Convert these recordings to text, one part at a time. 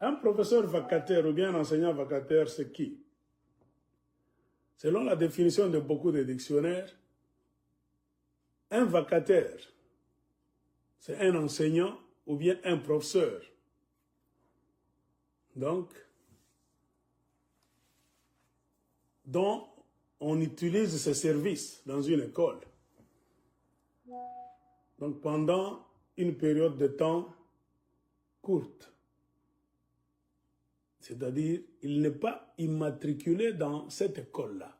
Un professeur vacataire ou bien un enseignant vacataire, c'est qui? Selon la définition de beaucoup de dictionnaires, un vacataire, c'est un enseignant ou bien un professeur. Donc, dont on utilise ses services dans une école. Donc, pendant une période de temps courte. C'est-à-dire, il n'est pas immatriculé dans cette école-là.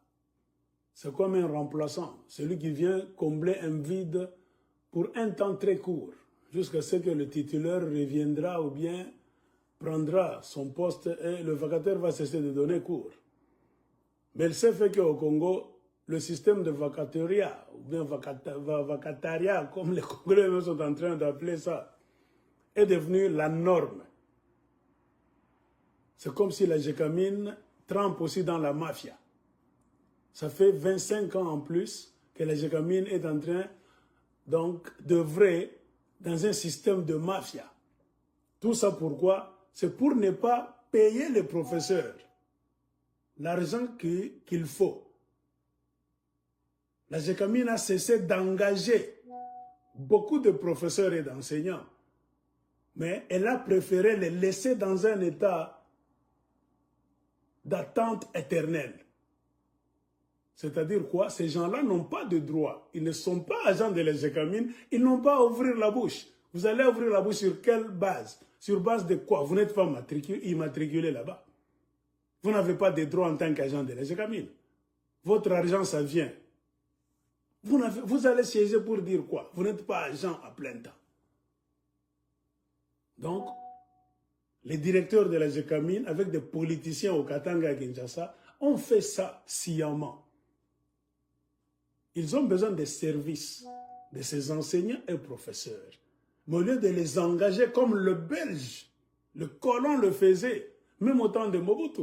C'est comme un remplaçant, celui qui vient combler un vide pour un temps très court, jusqu'à ce que le titulaire reviendra ou bien prendra son poste et le vacataire va cesser de donner cours. Mais il s'est fait qu'au Congo, le système de vacataria, ou bien vacataria, comme les Congolais sont en train d'appeler ça, est devenu la norme. C'est comme si la Gécamine trempe aussi dans la mafia. Ça fait 25 ans en plus que la Gécamine est en train donc d'œuvrer dans un système de mafia. Tout ça pourquoi? C'est pour ne pas payer les professeurs l'argent qu'il faut. La Gécamine a cessé d'engager beaucoup de professeurs et d'enseignants, mais elle a préféré les laisser dans un état d'attente éternelle. C'est-à-dire quoi? Ces gens-là n'ont pas de droit. Ils ne sont pas agents de la Gécamine. Ils n'ont pas à ouvrir la bouche. Vous allez ouvrir la bouche sur quelle base? Sur base de quoi? Vous n'êtes pas immatriculé là-bas. Vous n'avez pas de droit en tant qu'agent de la Gécamine. Votre argent, ça vient. Vous allez siéger pour dire quoi? Vous n'êtes pas agent à plein temps. Donc, les directeurs de la Gécamine, avec des politiciens au Katanga et Kinshasa, ont fait ça sciemment. Ils ont besoin des services de ces enseignants et professeurs. Mais au lieu de les engager comme le Belge, le colon le faisait, même au temps de Mobutu,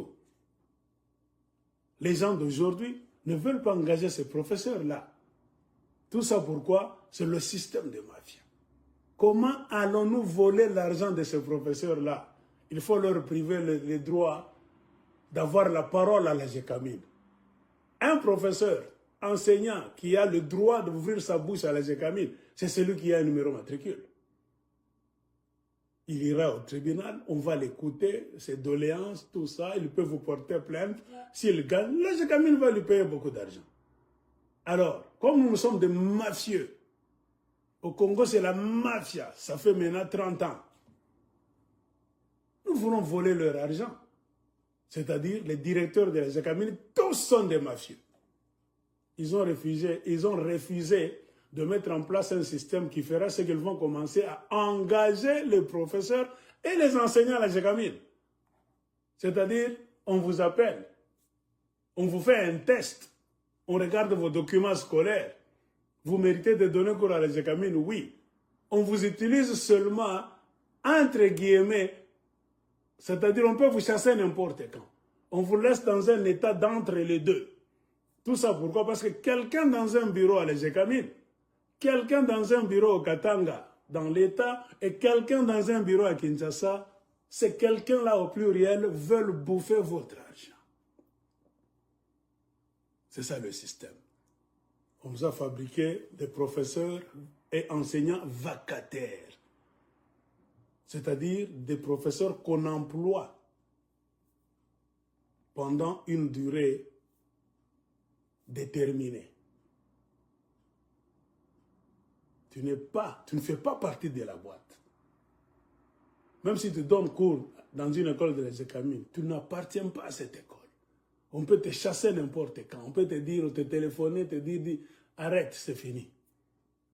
les gens d'aujourd'hui ne veulent pas engager ces professeurs-là. Tout ça pourquoi? C'est le système de mafia. Comment allons-nous voler l'argent de ces professeurs-là? Il faut leur priver le droit d'avoir la parole à la Gécamine. Un professeur, enseignant, qui a le droit d'ouvrir sa bouche à la Gécamine, c'est celui qui a un numéro matricule. Il ira au tribunal, on va l'écouter, ses doléances, tout ça, il peut vous porter plainte. S'il gagne, la Gécamine va lui payer beaucoup d'argent. Alors, comme nous sommes des mafieux, au Congo c'est la mafia, ça fait maintenant 30 ans. Nous voulons voler leur argent. C'est-à-dire les directeurs de la Gécamine, tous sont des mafieux. Ils ont refusé de mettre en place un système qui fera ce qu'ils vont commencer à engager les professeurs et les enseignants à la Gécamine. C'est-à-dire, on vous appelle, on vous fait un test, on regarde vos documents scolaires. Vous méritez de donner cours à la Gécamine, oui. On vous utilise seulement, entre guillemets, c'est-à-dire on peut vous chasser n'importe quand. On vous laisse dans un état d'entre les deux. Tout ça pourquoi? Parce que quelqu'un dans un bureau à la Gécamine, quelqu'un dans un bureau au Katanga, dans l'État, et quelqu'un dans un bureau à Kinshasa, c'est quelqu'un-là au pluriel veulent bouffer votre argent. C'est ça le système. On nous a fabriqué des professeurs et enseignants vacataires. C'est-à-dire des professeurs qu'on emploie pendant une durée déterminée. Tu ne fais pas partie de la boîte. Même si tu donnes cours dans une école de la Gécamine, tu n'appartiens pas à cette école. On peut te chasser n'importe quand. On peut te dire, te téléphoner, te dire, arrête, c'est fini.